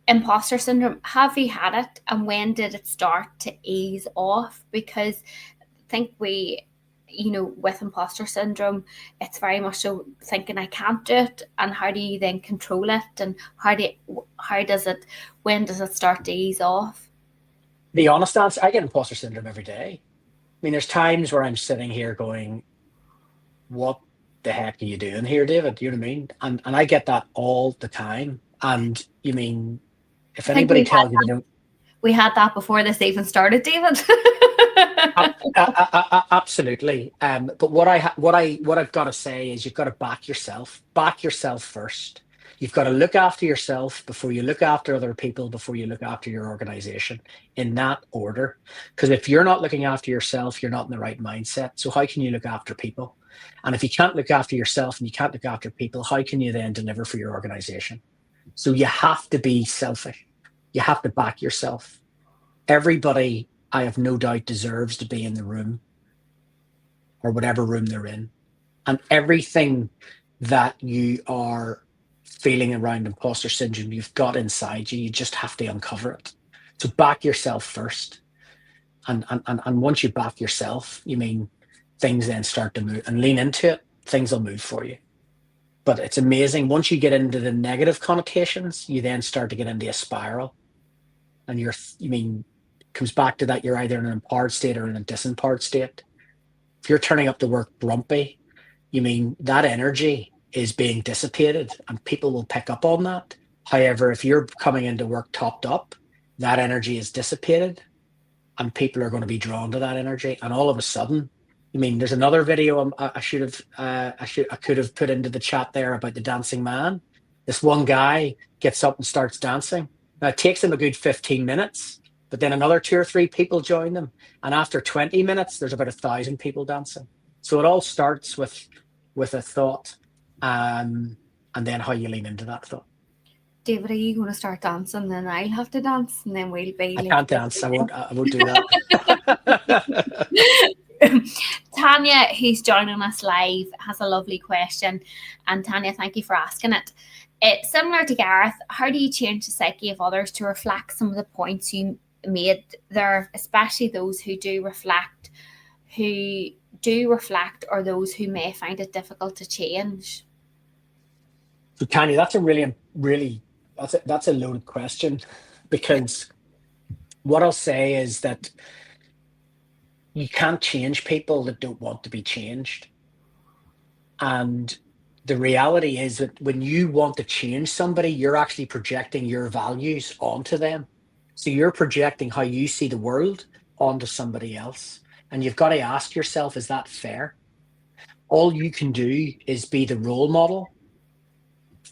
Imposter syndrome, have you had it, and when did it start to ease off? Because I think with imposter syndrome, it's very much so thinking I can't do it, and how do you then control it, and when does it start to ease off? The honest answer, I get imposter syndrome every day. I mean, there's times where I'm sitting here going, what the heck are you doing here, David? You know what I mean? And I get that all the time. And you mean, if anybody tells you they don't, we had that before this even started, David. Absolutely. But what I've got to say is you've got to back yourself first. You've got to look after yourself before you look after other people, before you look after your organization, in that order. Because if you're not looking after yourself, you're not in the right mindset. So how can you look after people? And if you can't look after yourself and you can't look after people, how can you then deliver for your organization? So you have to be selfish. You have to back yourself. Everybody, I have no doubt, deserves to be in the room, or whatever room they're in. And everything that you are feeling around imposter syndrome, you've got inside you, you just have to uncover it. So back yourself first. And once you back yourself, you mean things then start to move, and lean into it, things will move for you. But it's amazing. Once you get into the negative connotations, you then start to get into a spiral. And comes back to that, you're either in an empowered state or in a disempowered state. If you're turning up to work grumpy, you mean that energy is being dissipated, and people will pick up on that. However, if you're coming into work topped up, that energy is dissipated, and people are going to be drawn to that energy. And all of a sudden, there's another video I could have put into the chat there about the dancing man. This one guy gets up and starts dancing. Now it takes him a good 15 minutes, but then another 2 or 3 people join them. And after 20 minutes, there's about 1,000 people dancing. So it all starts with a thought, and then how you lean into that thought. David, are you going to start dancing? Then I'll have to dance, and then we'll be. I can't dance. I won't do that. Tanya, who's joining us live, has a lovely question. And Tanya, thank you for asking it. It's similar to Gareth. How do you change the psyche of others to reflect some of the points you made there, especially those who do reflect, or those who may find it difficult to change? So Tanya, that's a really that's a loaded question, because what I'll say is that you can't change people that don't want to be changed. And the reality is that when you want to change somebody, you're actually projecting your values onto them. So you're projecting how you see the world onto somebody else. And you've got to ask yourself, is that fair? All you can do is be the role model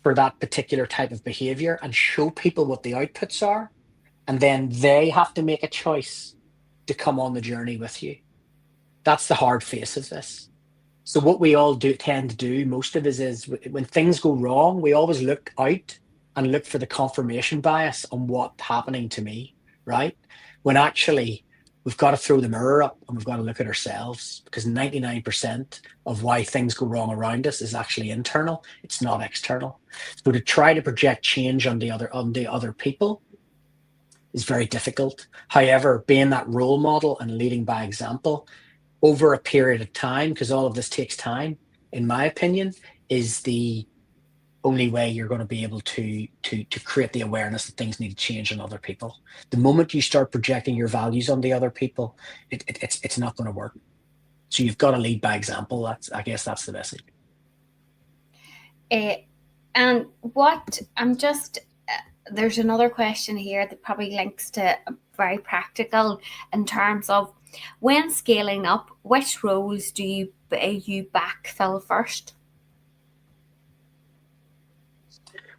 for that particular type of behavior and show people what the outputs are, and then they have to make a choice to come on the journey with you. That's the hard face of this. So what we all tend to do, most of us, is when things go wrong, we always look out and look for the confirmation bias on what's happening to me, right? When actually we've got to throw the mirror up and we've got to look at ourselves, because 99% of why things go wrong around us is actually internal. It's not external. So to try to project change on the other people is very difficult. However, being that role model and leading by example over a period of time, because all of this takes time, in my opinion, is the only way you're going to be able to create the awareness that things need to change in other people. The moment you start projecting your values on the other people, it's not going to work. So you've got to lead by example. I guess that's the message. And there's another question here that probably links to very practical in terms of when scaling up, which roles do you backfill first?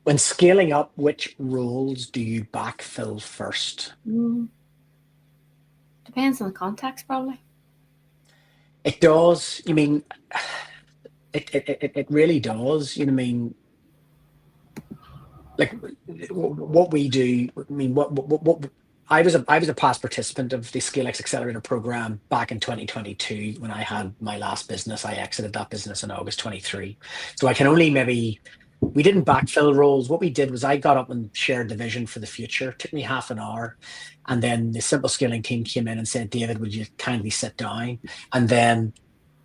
When scaling up, which roles do you backfill first? Depends on the context, probably. It does. You mean, it really does. You know what I mean? Like what we do. I mean, what I was a past participant of the ScaleX Accelerator program back in 2022 when I had my last business. I exited that business in August 23. So I can only we didn't backfill roles. What we did was I got up and shared the vision for the future. It took me half an hour. And then the Simple Scaling team came in and said, David, would you kindly sit down? And then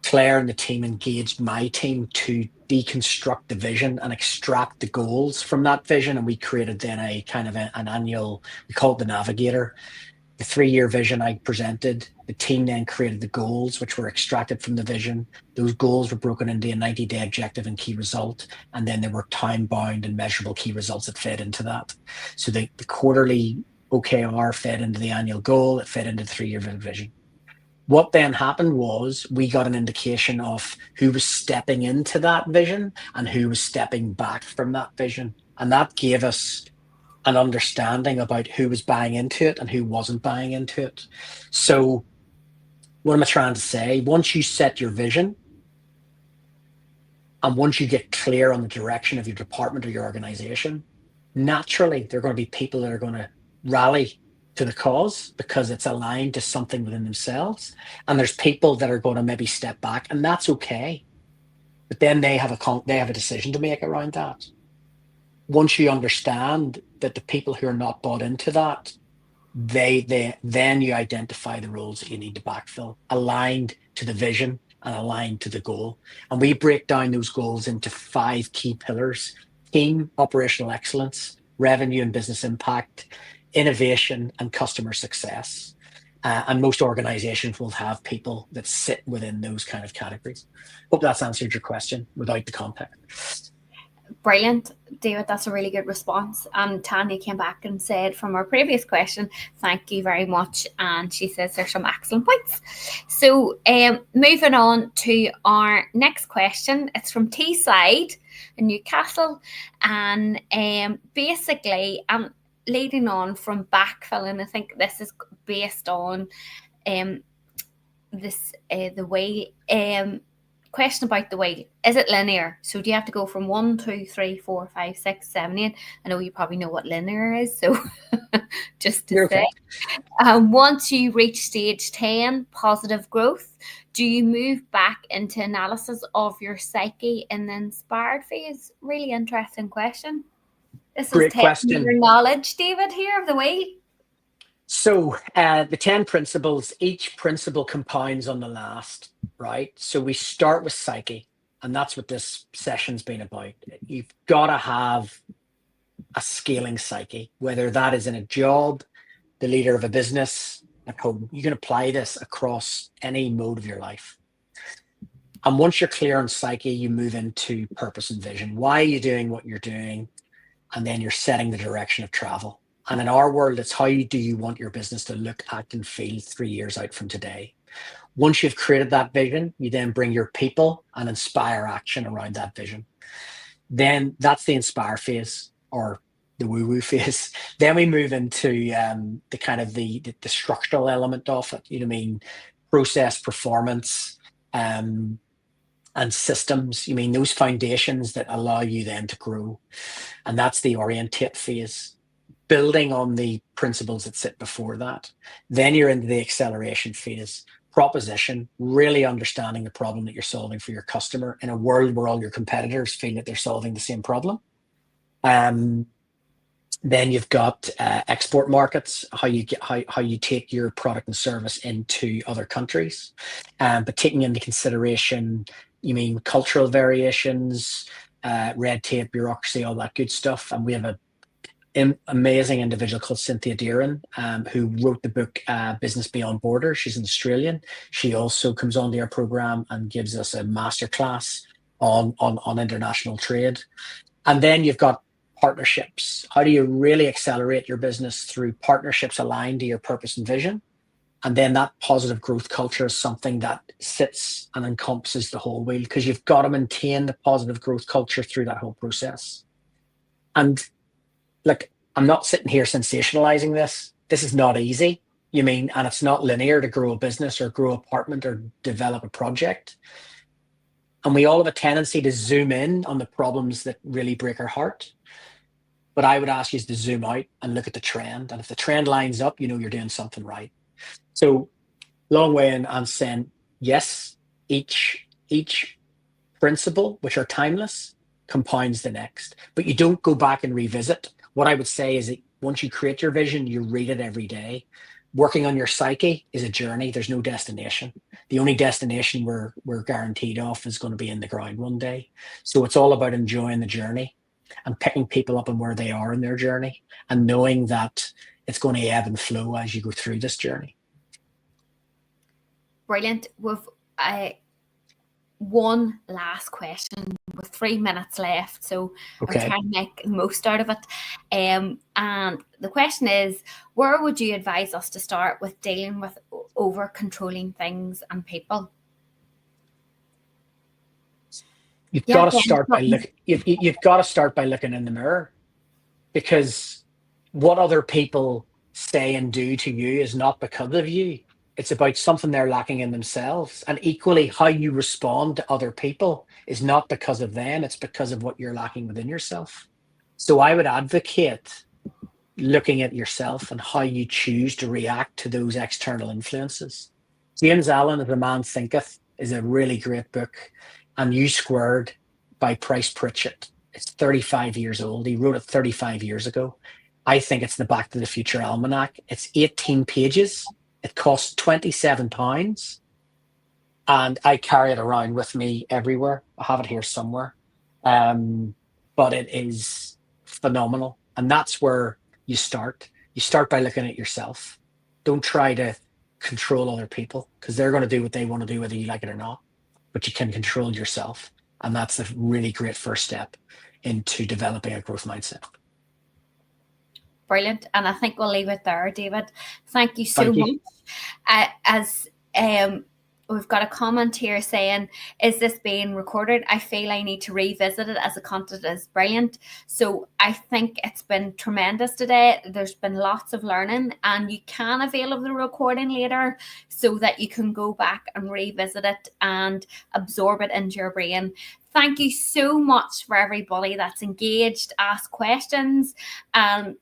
Claire and the team engaged my team to deconstruct the vision and extract the goals from that vision. And we created then a kind of an annual, we call it the Navigator. The 3-year vision I presented, the team then created the goals, which were extracted from the vision. Those goals were broken into a 90-day objective and key result. And then there were time-bound and measurable key results that fed into that. So the quarterly OKR fed into the annual goal, it fed into the 3-year vision. What then happened was we got an indication of who was stepping into that vision and who was stepping back from that vision. And that gave us an understanding about who was buying into it and who wasn't buying into it. So what am I trying to say? Once you set your vision and once you get clear on the direction of your department or your organization, naturally, there are going to be people that are going to rally to the cause because it's aligned to something within themselves. And there's people that are going to maybe step back, and that's okay. But then they have a decision to make around that. Once you understand that the people who are not bought into that, then you identify the roles that you need to backfill, aligned to the vision and aligned to the goal. And we break down those goals into 5 key pillars: team, operational excellence, revenue and business impact, innovation, and customer success. And most organizations will have people that sit within those kind of categories. Hope that's answered your question without the context. Brilliant, David. That's a really good response. And Tanya came back and said from our previous question, thank you very much. And she says there's some excellent points. So moving on to our next question. It's from Teesside in Newcastle. And basically, leading on from backfilling, I think this is based on the way question about the way, is it linear? So do you have to go from 1, 2, 3, 4, 5, 6, 7, 8? I know you probably know what linear is, so just to You're say. okay. Once you reach stage 10, positive growth, do you move back into analysis of your psyche in the inspired phase? Really interesting question. This Great is testing question. your knowledge, David, here of the wheel. So the 10 principles, each principle compounds on the last, right? So we start with psyche, and that's what this session's been about. You've got to have a scaling psyche, whether that is in a job, the leader of a business, at home. You can apply this across any mode of your life. And once you're clear on psyche, you move into purpose and vision. Why are you doing what you're doing? And then you're setting the direction of travel. And in our world, it's how do you want your business to look, act, and feel 3 years out from today? Once you've created that vision, you then bring your people and inspire action around that vision. Then that's the inspire phase, or the woo-woo phase. Then we move into the kind of the structural element of it. You know what I mean? Process, performance, and systems. You mean those foundations that allow you then to grow. And that's the orientate phase, building on the principles that sit before that. Then you're into the acceleration phase, proposition, really understanding the problem that you're solving for your customer in a world where all your competitors feel that they're solving the same problem. Then you've got export markets, how you take your product and service into other countries, but taking into consideration, you mean cultural variations, red tape, bureaucracy, all that good stuff. And we have an amazing individual called Cynthia Deeran, who wrote the book Business Beyond Borders. She's an Australian. She also comes onto our program and gives us a masterclass on international trade. And then you've got partnerships. How do you really accelerate your business through partnerships aligned to your purpose and vision? And then that positive growth culture is something that sits and encompasses the whole wheel, because you've got to maintain the positive growth culture through that whole process. And look, I'm not sitting here sensationalizing this. This is not easy, you mean, and it's not linear to grow a business or grow an apartment or develop a project. And we all have a tendency to zoom in on the problems that really break our heart. But I would ask you to zoom out and look at the trend. And if the trend lines up, you know you're doing something right. So long way in and saying, yes, each principle, which are timeless, compounds the next. But you don't go back and revisit. What I would say is that once you create your vision, you read it every day. Working on your psyche is a journey. There's no destination. The only destination we're guaranteed of is going to be in the ground one day. So it's all about enjoying the journey and picking people up on where they are in their journey and knowing that it's going to ebb and flow as you go through this journey. Brilliant. We've one last question with 3 minutes left, so Okay. I'm trying to make the most out of it. And the question is, where would you advise us to start with dealing with over controlling things and people? You've got to start by you've got to start by looking in the mirror, because what other people say and do to you is not because of you. It's about something they're lacking in themselves. And equally, how you respond to other people is not because of them. It's because of what you're lacking within yourself. So I would advocate looking at yourself and how you choose to react to those external influences. James Allen, As a Man Thinketh, is a really great book. And U Squared by Price Pritchett. It's 35 years old. He wrote it 35 years ago. I think it's the Back to the Future Almanac. It's 18 pages. It costs £27. And I carry it around with me everywhere. I have it here somewhere. But it is phenomenal. And that's where you start. You start by looking at yourself. Don't try to control other people, because they're going to do what they want to do, whether you like it or not. But you can control yourself. And that's a really great first step into developing a growth mindset. Brilliant. And I think we'll leave it there, David. Thank you so much. As we've got a comment here saying, is this being recorded? I feel I need to revisit it as the content is brilliant. So I think it's been tremendous today. There's been lots of learning, and you can avail of the recording later so that you can go back and revisit it and absorb it into your brain. Thank you so much for everybody that's engaged, asked questions, and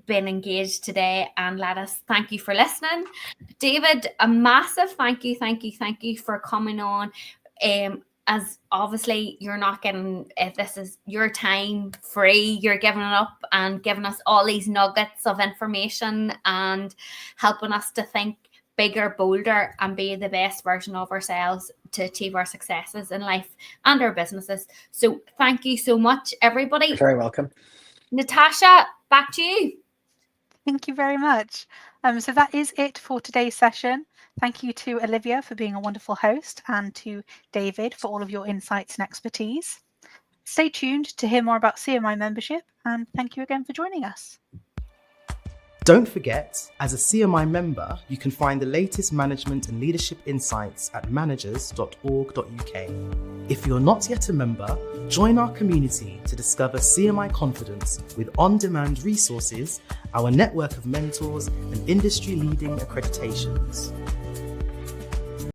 been engaged today, and let us thank you for listening. David, a massive thank you for coming on. As obviously you're not getting, if this is your time free, you're giving it up and giving us all these nuggets of information and helping us to think bigger, bolder, and be the best version of ourselves to achieve our successes in life and our businesses. So thank you so much, everybody. You're very welcome. Natasha, back to you. Thank you very much. So that is it for today's session. Thank you to Olivia for being a wonderful host, and to David for all of your insights and expertise. Stay tuned to hear more about CMI membership, and thank you again for joining us. Don't forget, as a CMI member, you can find the latest management and leadership insights at managers.org.uk. If you're not yet a member, join our community to discover CMI Confidence with on-demand resources, our network of mentors, and industry-leading accreditations.